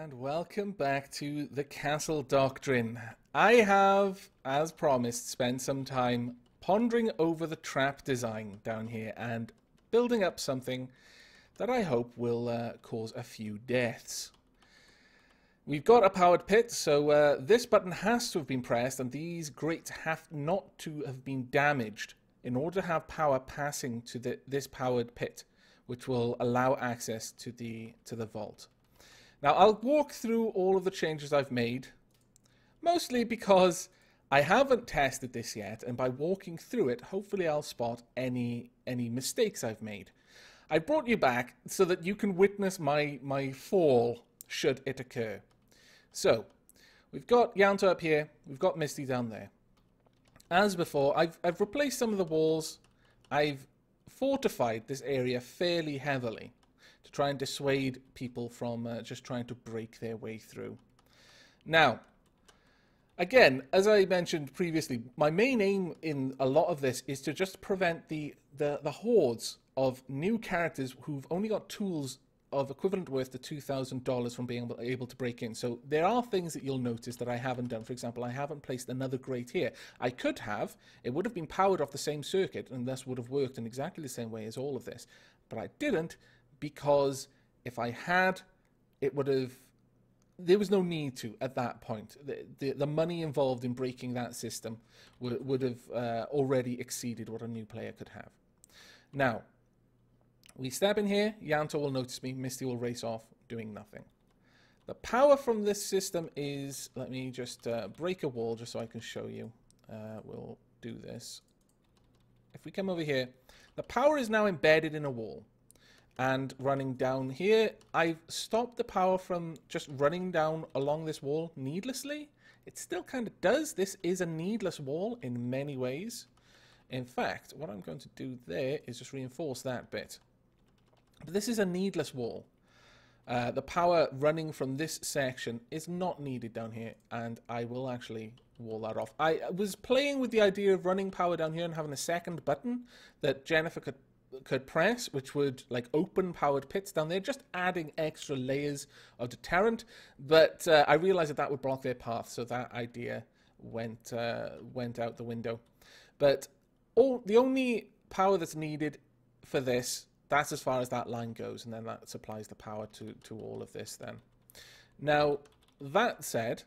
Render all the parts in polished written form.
And welcome back to the Castle Doctrine. I have, as promised, spent some time pondering over the trap design down here and building up something that I hope will cause a few deaths. We've got a powered pit, so this button has to have been pressed and these grates have not to have been damaged in order to have power passing to this powered pit, which will allow access to the vault. Now, I'll walk through all of the changes I've made, mostly because I haven't tested this yet, and by walking through it, hopefully I'll spot any mistakes I've made. I brought you back so that you can witness my fall, should it occur. So, we've got Yanto up here, we've got Misty down there. As before, I've replaced some of the walls, I've fortified this area fairly heavily to try and dissuade people from just trying to break their way through. Now, again, as I mentioned previously, my main aim in a lot of this is to just prevent the hordes of new characters who've only got tools of equivalent worth to $2,000 from being able to break in. So there are things that you'll notice that I haven't done. For example, I haven't placed another grate here. I could have. It would have been powered off the same circuit and thus would have worked in exactly the same way as all of this. But I didn't, because if I had, it would have... There was no need to at that point. The money involved in breaking that system would have already exceeded what a new player could have. Now, we step in here, Yanto will notice me, Misty will race off, doing nothing. The power from this system is... Let me just break a wall just so I can show you. We'll do this. If we come over here, the power is now embedded in a wall. And running down here, I've stopped the power from just running down along this wall needlessly. It still kind of does. This is a needless wall in many ways. In fact, what I'm going to do there is just reinforce that bit. But this is a needless wall. The power running from this section is not needed down here, and I will actually wall that off. I was playing with the idea of running power down here and having a second button that Jennifer could press, which would like open powered pits down there, just adding extra layers of deterrent. But I realized that would block their path, so that idea went out the window. But the only power that's needed for this, that's as far as that line goes, and then that supplies the power to all of this then. Now, that said,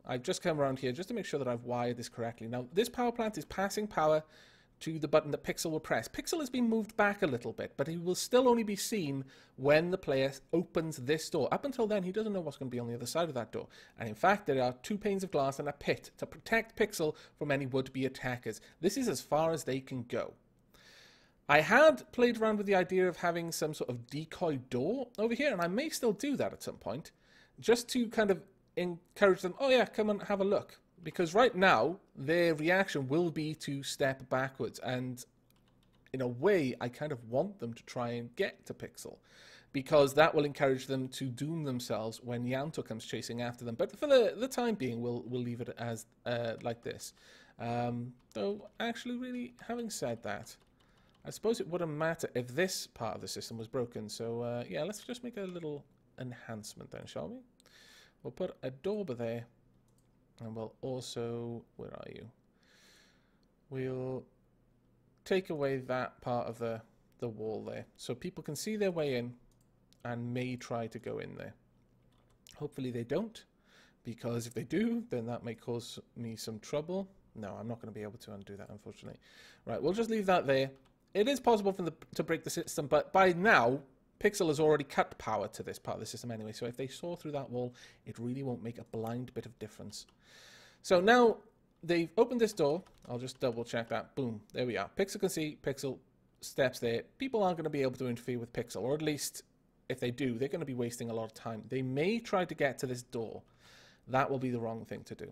I've just come around here just to make sure that I've wired this correctly. Now, this power plant is passing power to the button that Pixel will press. Pixel has been moved back a little bit, but he will still only be seen when the player opens this door. Up until then, he doesn't know what's going to be on the other side of that door. And in fact, there are 2 panes of glass and a pit to protect Pixel from any would-be attackers. This is as far as they can go. I had played around with the idea of having some sort of decoy door over here, and I may still do that at some point, just to kind of encourage them, oh yeah, come and have a look. Because right now, their reaction will be to step backwards, and in a way, I kind of want them to try and get to Pixel, because that will encourage them to doom themselves when Yanto comes chasing after them. But for the time being, we'll leave it as like this. Though, actually, really, having said that, I suppose it wouldn't matter if this part of the system was broken. So, yeah, let's just make a little enhancement then, shall we? We'll put a door there. And we'll also, where are you? We'll take away that part of the wall there, so people can see their way in and may try to go in there. Hopefully they don't, because if they do, then that may cause me some trouble. No, I'm not going to be able to undo that, unfortunately. Right, we'll just leave that there. It is possible for them to break the system, but by now, Pixel has already cut power to this part of the system anyway, so if they saw through that wall, it really won't make a blind bit of difference. So now they've opened this door. I'll just double check that. Boom, there we are. Pixel can see, Pixel steps there. People aren't going to be able to interfere with Pixel, or at least if they do, they're going to be wasting a lot of time. They may try to get to this door. That will be the wrong thing to do.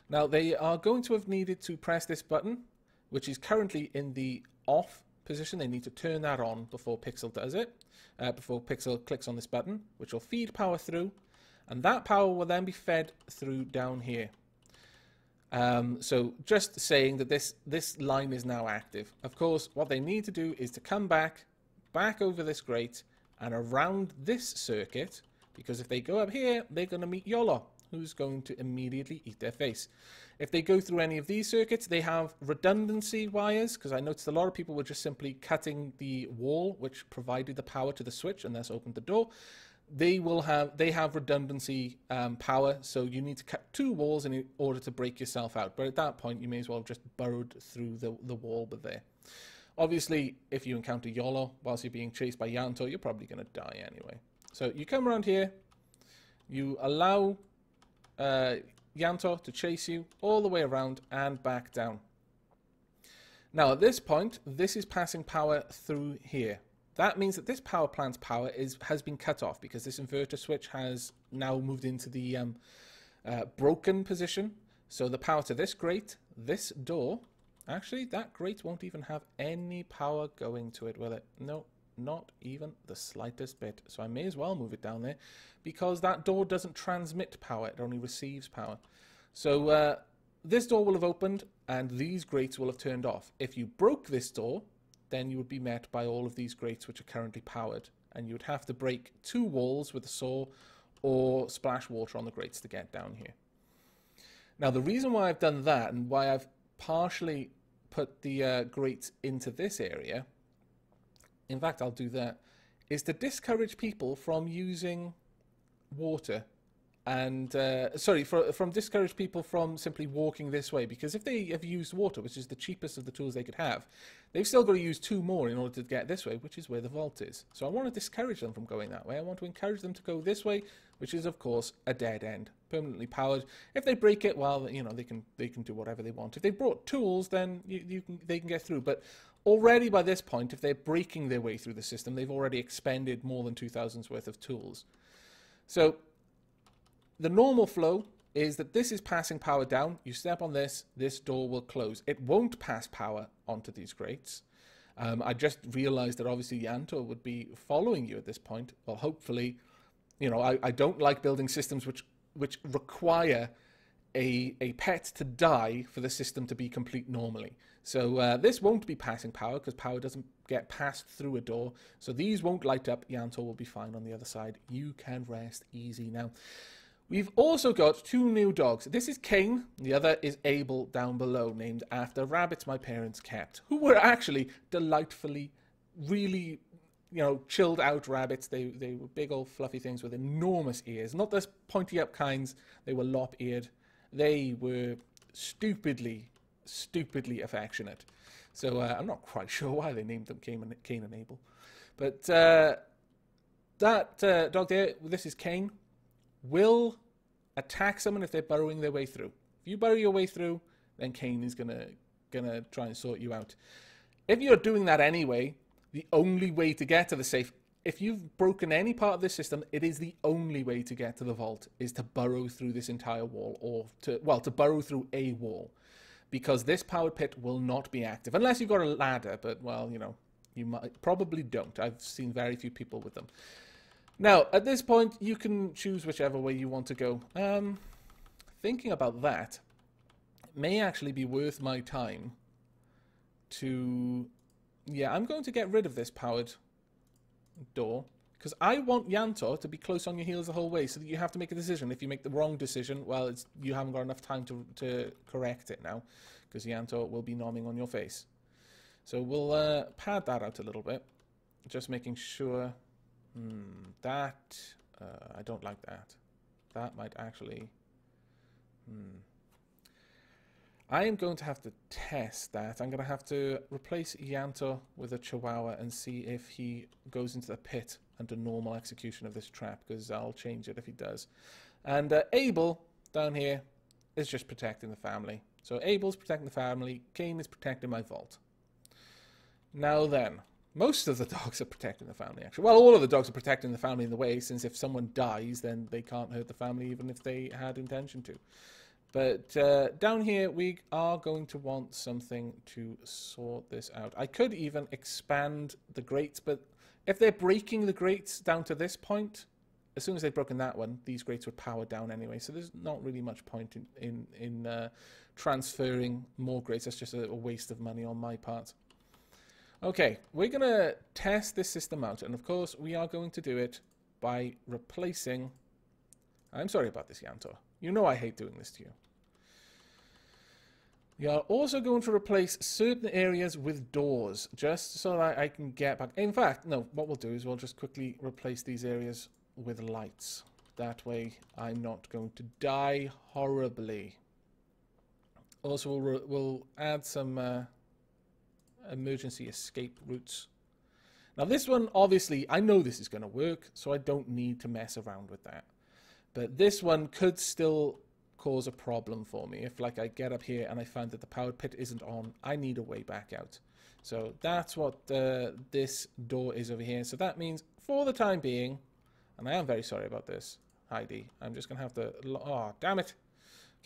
Now, they are going to have needed to press this button, which is currently in the off position. They need to turn that on before Pixel does it, before Pixel clicks on this button, which will feed power through, and that power will then be fed through down here. So just saying that this line is now active. Of course, what they need to do is to come back over this grate and around this circuit because if they go up here, they're going to meet Yolo, who's going to immediately eat their face. If they go through any of these circuits, they have redundancy wires, because I noticed a lot of people were just simply cutting the wall, which provided the power to the switch, and thus opened the door. They have redundancy power, so you need to cut 2 walls in order to break yourself out. But at that point, you may as well have just burrowed through the wall but there. Obviously, if you encounter Yolo whilst you're being chased by Yanto, you're probably going to die anyway. So you come around here, you allow Yanto to chase you all the way around and back down. Now at this point, this is passing power through here. That means that this power plant's power has been cut off because this inverter switch has now moved into the broken position. So the power to this grate, this door, actually that grate won't even have any power going to it, will it? No, not even the slightest bit. So I may as well move it down there because that door doesn't transmit power, it only receives power. So this door will have opened and these grates will have turned off. If you broke this door, then you would be met by all of these grates which are currently powered, and you would have to break 2 walls with a saw or splash water on the grates to get down here. Now the reason why I've done that and why I've partially put the grates into this area, in fact I'll do that, is to discourage people from using water and from discourage people from simply walking this way, because if they have used water, which is the cheapest of the tools they could have, they've still got to use 2 more in order to get this way, which is where the vault is. So I want to discourage them from going that way. I want to encourage them to go this way, which is of course a dead end, permanently powered. If they break it, well, you know, they can do whatever they want. If they brought tools, then they can get through. But already by this point, if they're breaking their way through the system, they've already expended more than 2,000's worth of tools. So the normal flow is that this is passing power down. You step on this, this door will close. It won't pass power onto these grates. I just realized that obviously Yanto would be following you at this point. Well, hopefully, you know, I don't like building systems which require a pet to die for the system to be complete normally. So this won't be passing power because power doesn't get passed through a door. So these won't light up. Yanto will be fine on the other side. You can rest easy now. We've also got 2 new dogs. This is Cain, the other is Abel down below, named after rabbits my parents kept, who were actually delightfully, really, you know, chilled out rabbits. They were big old fluffy things with enormous ears. Not the pointy up kinds, they were lop-eared. They were stupidly affectionate. So I'm not quite sure why they named them Cain and Abel. But that dog there, this is Cain, will attack someone if they're burrowing their way through. If you burrow your way through, then Cain is gonna try and sort you out. If you're doing that anyway, the only way to get to the safe, if you've broken any part of this system, it is the only way to get to the vault is to burrow through this entire wall, or to burrow through a wall, because this powered pit will not be active unless you've got a ladder. But well, you know, you probably don't. I've seen very few people with them. Now, at this point, you can choose whichever way you want to go. Thinking about that, it may actually be worth my time to... Yeah, I'm going to get rid of this powered door, because I want Yanto to be close on your heels the whole way, so that you have to make a decision. If you make the wrong decision, well, you haven't got enough time to correct it now, because Yanto will be nomming on your face. So we'll pad that out a little bit, just making sure... I don't like that. That might actually... I am going to have to test that. I'm going to have to replace Yanto with a Chihuahua and see if he goes into the pit under normal execution of this trap, because I'll change it if he does. And Abel, down here, is just protecting the family. So Abel's protecting the family, Cain is protecting my vault. Now then... Most of the dogs are protecting the family, actually. Well, all of the dogs are protecting the family in the way, since if someone dies, then they can't hurt the family, even if they had intention to. But down here, we are going to want something to sort this out. I could even expand the grates, but if they're breaking the grates down to this point, as soon as they've broken that one, these grates would power down anyway. So there's not really much point in transferring more grates. That's just a waste of money on my part. Okay, we're going to test this system out, and of course we are going to do it by replacing... I'm sorry about this, Yantor. You know I hate doing this to you. We are also going to replace certain areas with doors, just so that I can get back. In fact, no, what we'll do is we'll just quickly replace these areas with lights. That way I'm not going to die horribly. Also, we'll add some emergency escape routes. Now this one, obviously, I know this is going to work, so I don't need to mess around with that. But this one could still cause a problem for me. If, like, I get up here and I find that the powered pit isn't on, I need a way back out. So that's what this door is over here. So that means, for the time being, and I am very sorry about this, Heidi, I'm just going to have to... Oh, damn it.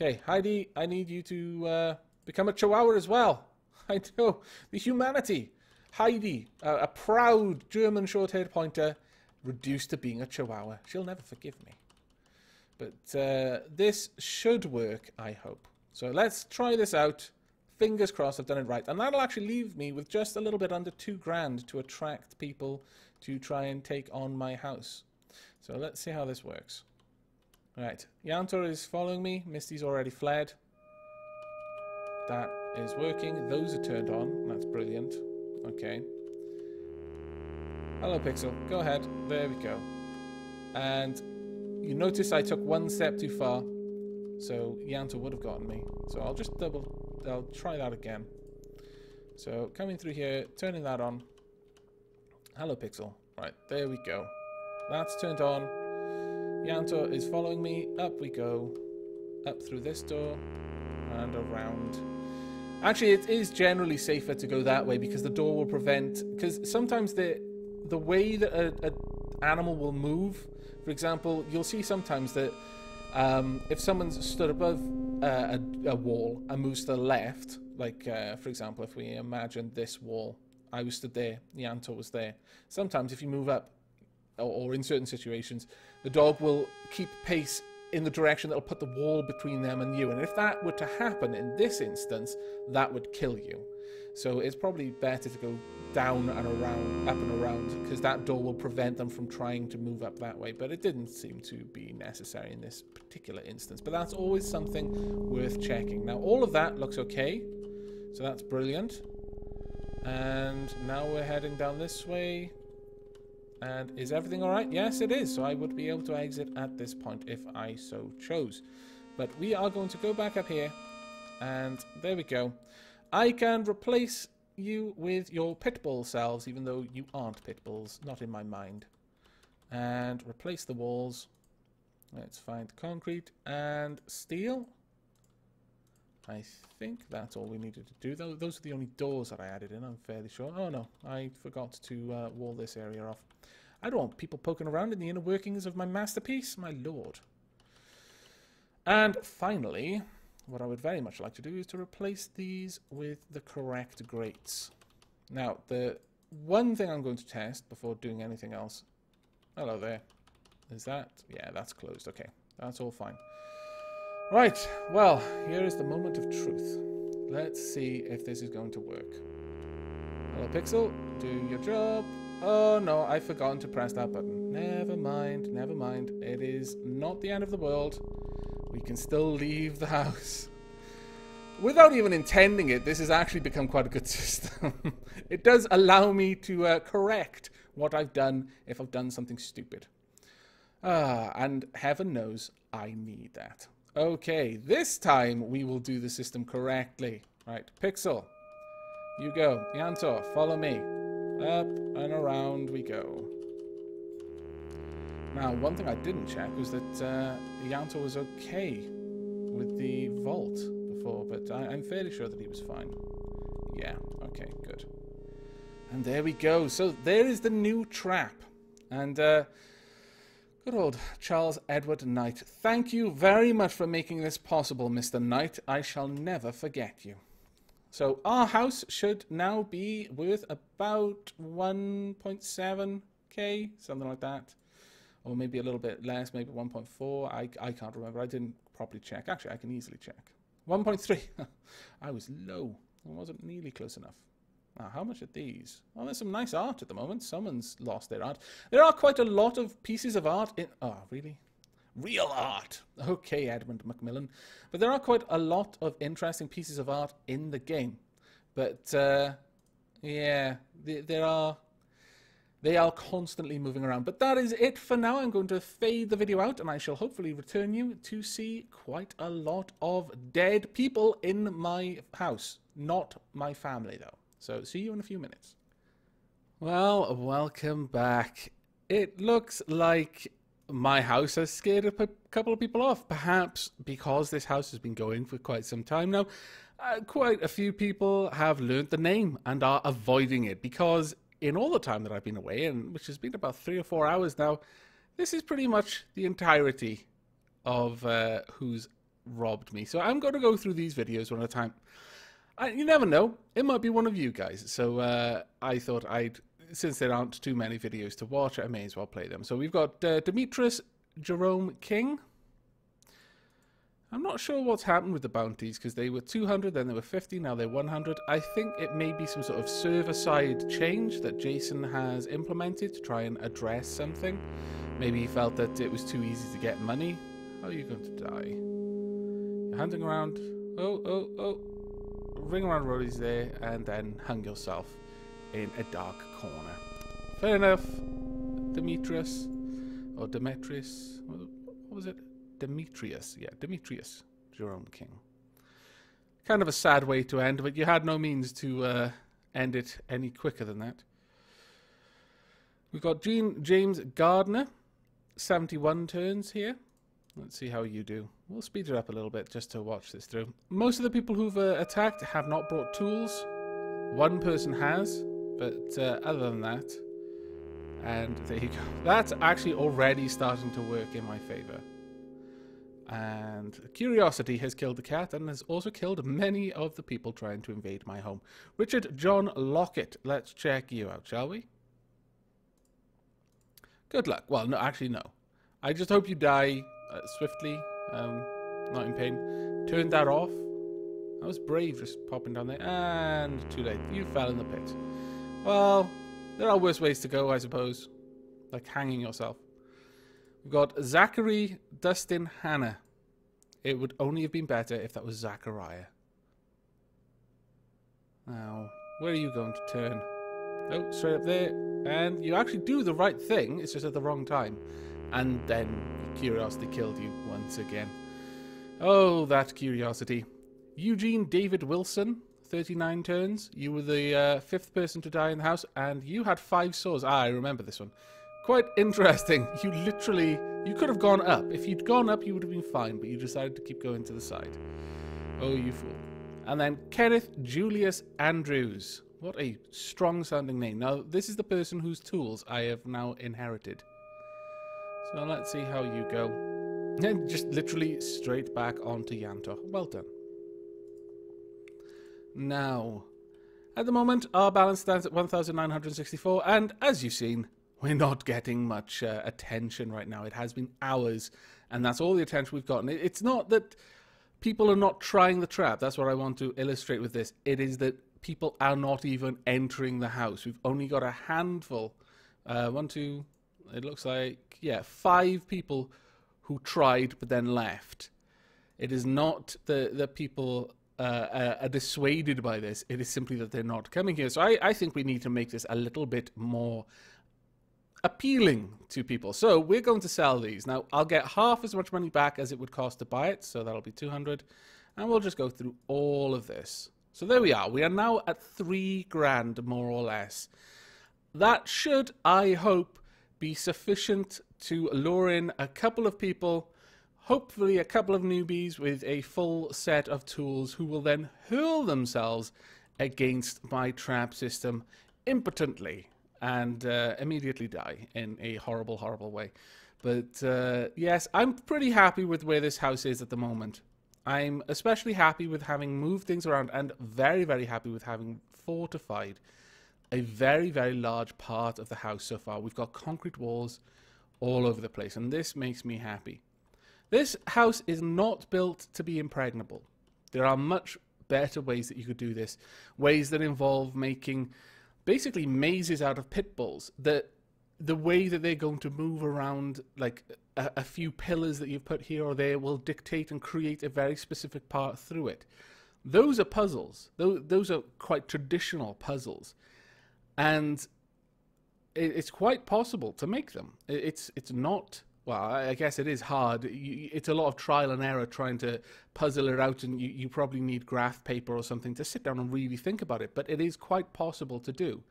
Okay, Heidi, I need you to become a chihuahua as well. I know, the humanity. Heidi, a proud German short-haired pointer, reduced to being a chihuahua. She'll never forgive me. But this should work, I hope. So let's try this out. Fingers crossed I've done it right. And that'll actually leave me with just a little bit under $2,000 to attract people to try and take on my house. So let's see how this works. Right, Yantor is following me. Misty's already fled. That is working. Those are turned on. That's brilliant. Okay. Hello, Pixel. Go ahead. There we go. And you notice I took one step too far, so Yantor would have gotten me. So I'll just I'll try that again. So coming through here, turning that on. Hello, Pixel. Right, there we go. That's turned on. Yantor is following me. Up we go. Up through this door. And around. Actually, it is generally safer to go that way because the door will prevent... Because sometimes the way that an animal will move... For example, you'll see sometimes that if someone's stood above a wall and moves to the left... Like, for example, if we imagine this wall. I was stood there. Yantor was there. Sometimes if you move up... Or in certain situations, the dog will keep pace in the direction that will put the wall between them and you. And if that were to happen in this instance, that would kill you. So it's probably better to go down and around, up and around, because that door will prevent them from trying to move up that way. But it didn't seem to be necessary in this particular instance. But that's always something worth checking. Now, all of that looks okay. So that's brilliant. And now we're heading down this way. And is everything alright? Yes, it is. So I would be able to exit at this point if I so chose. But we are going to go back up here. And there we go. I can replace you with your pit bull selves, even though you aren't pit bulls. Not in my mind. And replace the walls. Let's find concrete and steel. I think that's all we needed to do. Those are the only doors that I added in, I'm fairly sure. Oh no, I forgot to wall this area off. I don't want people poking around in the inner workings of my masterpiece, my lord. And finally, what I would very much like to do is to replace these with the correct grates. Now, the one thing I'm going to test before doing anything else... Hello there. Is that... Yeah, that's closed. Okay, that's all fine. Right, well, here is the moment of truth. Let's see if this is going to work. Hello, Pixel. Do your job. Oh, no, I've forgotten to press that button. Never mind, never mind. It is not the end of the world. We can still leave the house. Without even intending it, this has actually become quite a good system. It does allow me to correct what I've done if I've done something stupid. And heaven knows I need that. Okay, this time we will do the system correctly. Right, Pixel, you go. Yantor, follow me. Up and around we go. Now, one thing I didn't check was that Yantor was okay with the vault before, but I'm fairly sure that he was fine. Yeah, okay, good. And there we go. So there is the new trap. And good old Charles Edward Knight. Thank you very much for making this possible, Mr. Knight. I shall never forget you. So our house should now be worth about 1.7k, something like that. Or maybe a little bit less, maybe 1.4. I can't remember. I didn't properly check. Actually, I can easily check. 1.3. I was low. I wasn't nearly close enough. Now, how much are these? Oh, there's some nice art at the moment. Someone's lost their art. There are quite a lot of pieces of art in... Oh, really? Real art. Okay, Edmund Macmillan. But there are quite a lot of interesting pieces of art in the game. But, yeah, they are constantly moving around. But that is it for now. I'm going to fade the video out, and I shall hopefully return you to see quite a lot of dead people in my house. Not my family, though. So, see you in a few minutes. Well, welcome back. It looks like my house has scared a couple of people off. Perhaps because this house has been going for quite some time now. Quite a few people have learnt the name and are avoiding it. Because in all the time that I've been away, and which has been about 3 or 4 hours now, this is pretty much the entirety of who's robbed me. So I'm going to go through these videos one at a time. You never know, it might be one of you guys. So I thought since there aren't too many videos to watch, I may as well play them. So we've got Demetrius Jerome King. I'm not sure what's happened with the bounties, because they were 200, then they were 50, now they're 100. I think it may be some sort of server-side change that Jason has implemented to try and address something. Maybe he felt that it was too easy to get money. How are you going to die? You're hunting around. Oh. Ring around roadies there, and then hung yourself in a dark corner. Fair enough. Demetrius. Or Demetrius. What was it? Demetrius. Yeah, Demetrius Jerome King. Kind of a sad way to end, but you had no means to end it any quicker than that. We've got James Gardner. 71 turns here. Let's see how you do. We'll speed it up a little bit just to watch this through. Most of the people who've attacked have not brought tools. One person has, but other than that... And there you go. That's actually already starting to work in my favour. And curiosity has killed the cat and has also killed many of the people trying to invade my home. Richard John Lockett. Let's check you out, shall we? Good luck. Well, no, actually, no. I just hope you die swiftly, not in pain. Turn that off. I was brave just popping down there. And too late. You fell in the pit. Well, there are worse ways to go, I suppose. Like hanging yourself. We've got Zachary Dustin Hannah. It would only have been better if that was Zachariah. Now, where are you going to turn? Oh, straight up there. And you actually do the right thing. It's just at the wrong time. And then curiosity killed you once again. Oh, that curiosity. Eugene David Wilson, 39 turns. You were the 5th person to die in the house, and you had 5 swords. I remember this one. Quite interesting. You could have gone up. If you'd gone up, you would have been fine, but you decided to keep going to the side. Oh, you fool. And then Kenneth Julius Andrews. What a strong-sounding name. Now, this is the person whose tools I have now inherited. So let's see how you go. And just literally straight back onto Yantor. Well done. Now, at the moment, our balance stands at 1,964, and as you've seen, we're not getting much attention right now. It has been hours, and that's all the attention we've gotten. It's not that people are not trying the trap. That's what I want to illustrate with this. It is that people are not even entering the house. We've only got a handful. 1, 2, it looks like, yeah, 5 people who tried but then left. It is not the people are dissuaded by this. It is simply that they're not coming here. So I think we need to make this a little bit more appealing to people. So we're going to sell these. Now, I'll get half as much money back as it would cost to buy it. So that'll be 200. And we'll just go through all of this. So there we are. We are now at 3 grand, more or less. That should, I hope, be sufficient to lure in a couple of people, hopefully a couple of newbies with a full set of tools who will then hurl themselves against my trap system impotently and immediately die in a horrible, horrible way. But yes, I'm pretty happy with where this house is at the moment. I'm especially happy with having moved things around and very, very happy with having fortified a very, very large part of the house so far. We've got concrete walls all over the place, and this makes me happy. This house is not built to be impregnable. There are much better ways that you could do this. Ways that involve making basically mazes out of pit bulls. The way that they're going to move around, like a few pillars that you've put here or there, will dictate and create a very specific path through it. Those are puzzles. Those are quite traditional puzzles. And it's quite possible to make them. It's not... Well, I guess it is hard. It's a lot of trial and error trying to puzzle it out, and you probably need graph paper or something to sit down and really think about it. But it is quite possible to do.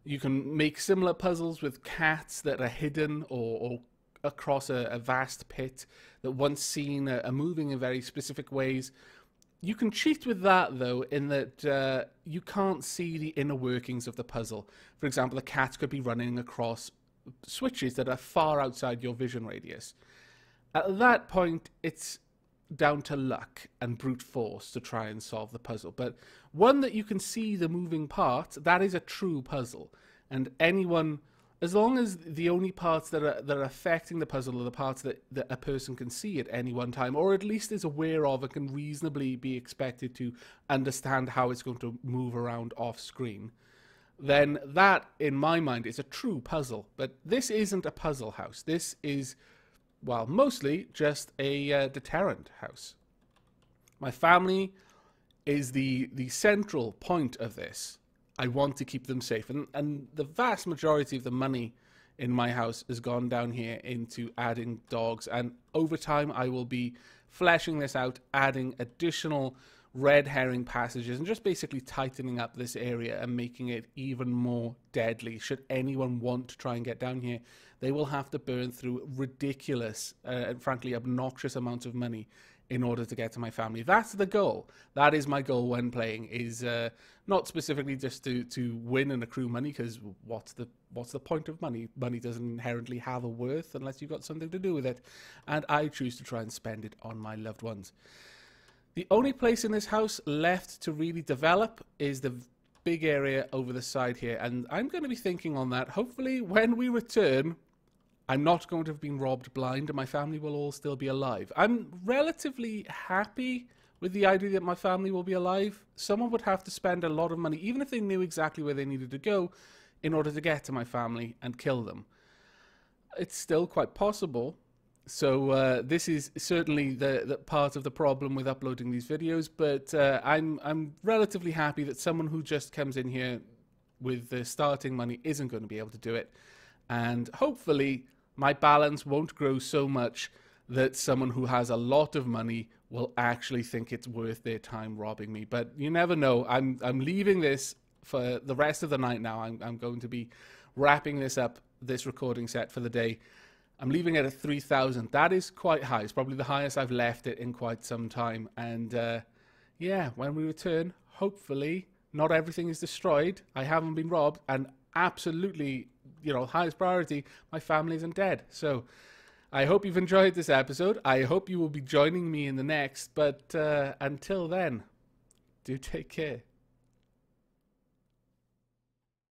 You can make similar puzzles with cats that are hidden or across a vast pit that once seen are moving in very specific ways. You can cheat with that, though, in that you can't see the inner workings of the puzzle. For example, the cats could be running across switches that are far outside your vision radius. At that point, it's down to luck and brute force to try and solve the puzzle. But one that you can see the moving parts, that is a true puzzle. And anyone, as long as the only parts that are affecting the puzzle are the parts that a person can see at any one time, or at least is aware of and can reasonably be expected to understand how it's going to move around off screen, then that, in my mind, is a true puzzle. But this isn't a puzzle house. This is, well, mostly just a deterrent house. My family is the central point of this. I want to keep them safe. And the vast majority of the money in my house has gone down here into adding dogs. And over time, I will be fleshing this out, adding additional red herring passages, and just basically tightening up this area and making it even more deadly. Should anyone want to try and get down here, they will have to burn through ridiculous and frankly obnoxious amounts of money in order to get to my family. That's the goal. That is my goal when playing, is not specifically just to win and accrue money, because what's the point of money? Money doesn't inherently have a worth unless you've got something to do with it, and I choose to try and spend it on my loved ones. The only place in this house left to really develop is the big area over the side here, and I'm going to be thinking on that. Hopefully, when we return, I'm not going to have been robbed blind and my family will all still be alive. I'm relatively happy with the idea that my family will be alive. Someone would have to spend a lot of money, even if they knew exactly where they needed to go, in order to get to my family and kill them. It's still quite possible. So this is certainly the part of the problem with uploading these videos, but I'm relatively happy that someone who just comes in here with the starting money isn't going to be able to do it, and hopefully my balance won't grow so much that someone who has a lot of money will actually think it's worth their time robbing me. But you never know. I'm leaving this for the rest of the night now. I'm going to be wrapping this up, this recording set, for the day. I'm leaving it at 3,000. That is quite high. It's probably the highest I've left it in quite some time. And yeah, when we return, hopefully not everything is destroyed. I haven't been robbed, and absolutely, you know, highest priority, my family isn't dead. So I hope you've enjoyed this episode. I hope you will be joining me in the next. But until then, do take care.